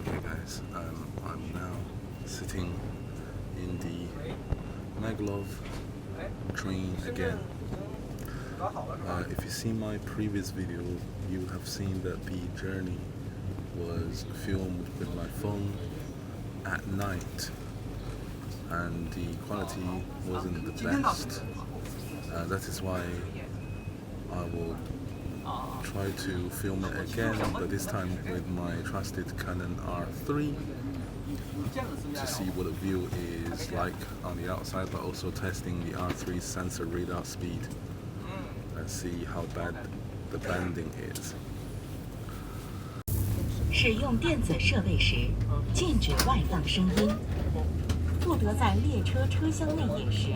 Okay guys, I'm now sitting in the Maglev train again. If you see my previous video, you have seen that the journey was filmed with my phone at night and the quality wasn't the best. That is why I will try to film it again, but this time with my trusted Canon R3 to see what the view is like on the outside, but also testing the R3 sensor radar speed and see how bad the bending is. 使用电子设备时，禁止外放声音，不得在列车车厢内饮食。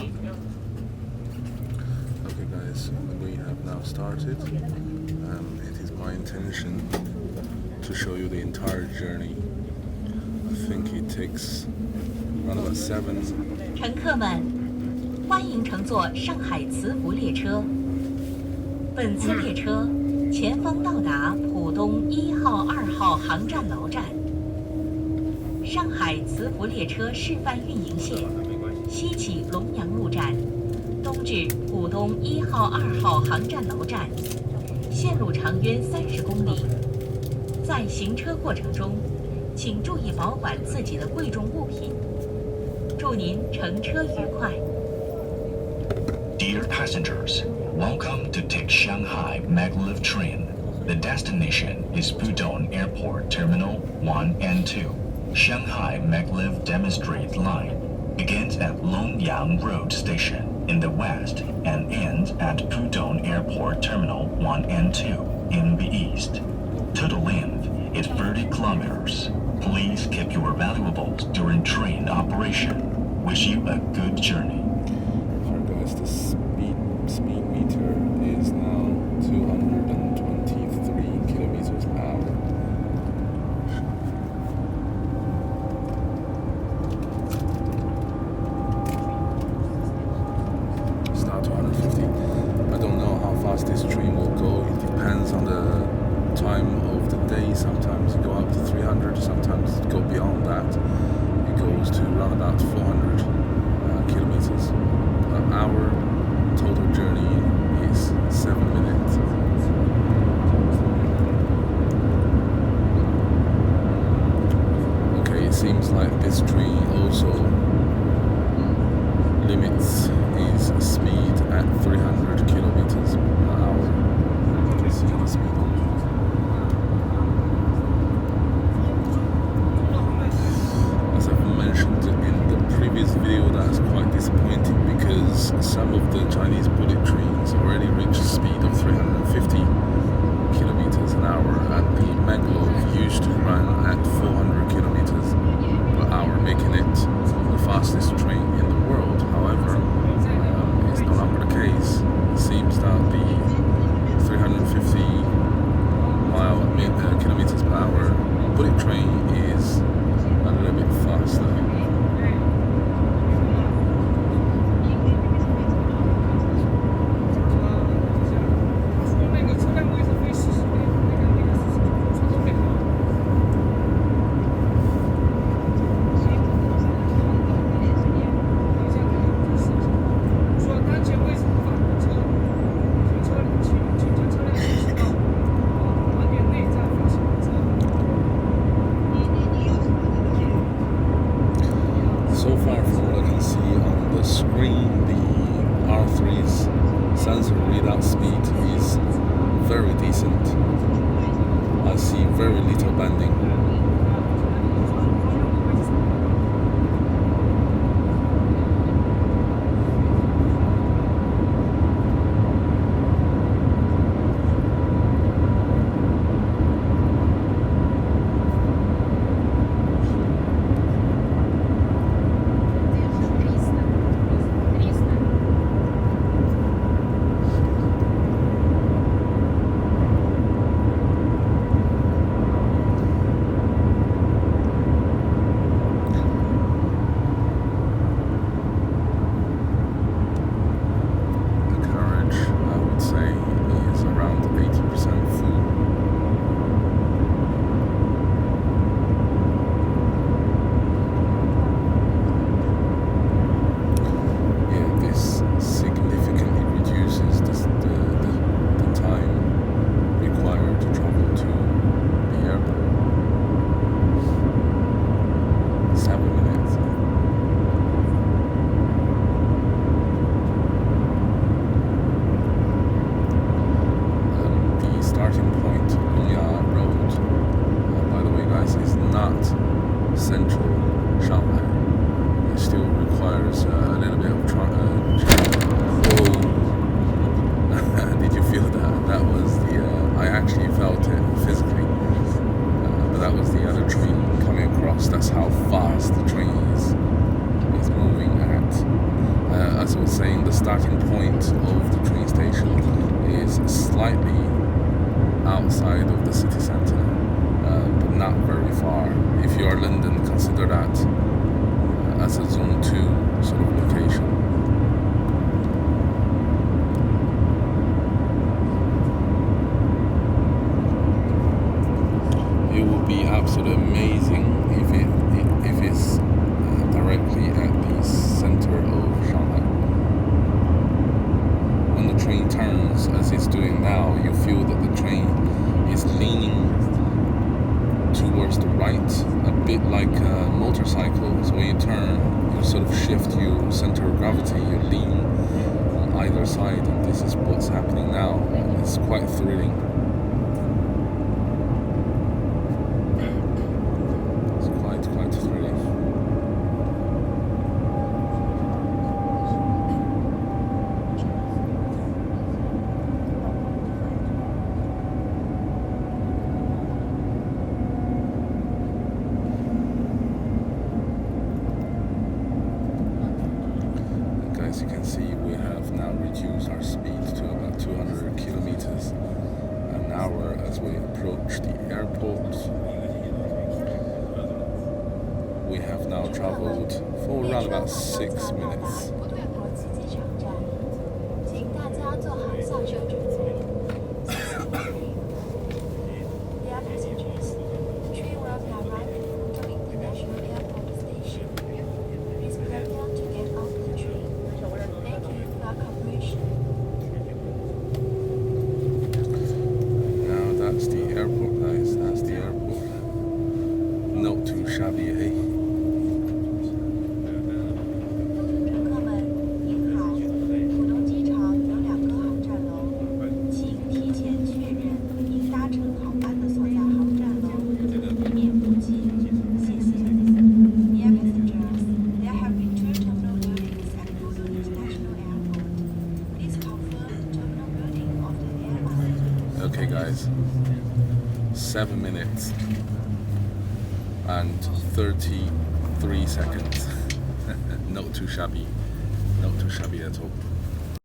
Okay guys, we have now started. It is my intention to show you the entire journey. I think it takes around about 7. 乘客们，欢迎乘坐上海磁浮列车。本次列车前方到达浦东1号、2号航站楼站。上海磁浮列车示范运营线，西起龙阳路站，东至浦东1号、2号航站楼站，线路长约30公里。在行车过程中，请注意保管自己的贵重物品。祝您乘车愉快。 Dear passengers, welcome to take Shanghai Maglev Train. The destination is Pudong Airport Terminal 1 and 2. Shanghai Maglev Demonstrate Line begins at Longyang Road Station in the west and ends at Pudong Airport Terminal 1 and 2 in the east. Total length is 30 kilometers. Please keep your valuables during train operation. Wish you a good journey. Alright guys, the speed meter is now 223 kilometers per hour. It's now 250. I don't know how fast this train will go. It depends on the time of the day. Sometimes it go up to 300, sometimes it go beyond that. It goes to around about 400 kilometers per hour. Total journey is 7 minutes. Okay, it seems like this train also limits its speed at 300 kilometers per hour. You can see the speed. As I've mentioned in the previous video, that's quite disappointing because some of the Chinese bullet trains already reach a speed of 350 kilometers an hour, and the Maglev used to run at 400 kilometers per hour, making it the fastest train in the world. However, it's no longer the case. It seems that the 350 kilometers per hour bullet train is a little bit faster. So far from what I can see on the screen, the R3's sensor readout speed is very decent. I see very little bending. not central Shanghai. It still requires a little bit of Whoa! Did you feel that? That was the. I actually felt it physically, but that was the other train coming across. That's how fast the train is moving at. As I was saying, the starting point of the train station is slightly outside of the city center, but not very far. If you are London, consider that as a zone 2 sort of location. It would be absolutely amazing if it's directly at the center of Shanghai. When the train turns, as it's doing now, you feel that the train is leaning towards the right, a bit like a motorcycle. So when you turn, you sort of shift your center of gravity, you lean on either side, and this is what's happening now. It's quite thrilling. It's quite thrilling. As you can see, we have now reduced our speed to about 200 kilometers an hour as we approach the airport. We have now traveled for around about 6 minutes. That's the airport, guys. That's the airport. Not too shabby, eh? 客们您好，浦东机场有2个航站楼，请提前确认您搭乘航班的所在航站楼，以免误机。谢谢。Dear passengers, there have been 2 terminal buildings at Pudong International Airport. Please confirm the terminal building of the airline. Okay, guys. 7 minutes and 33 seconds. Not too shabby at all.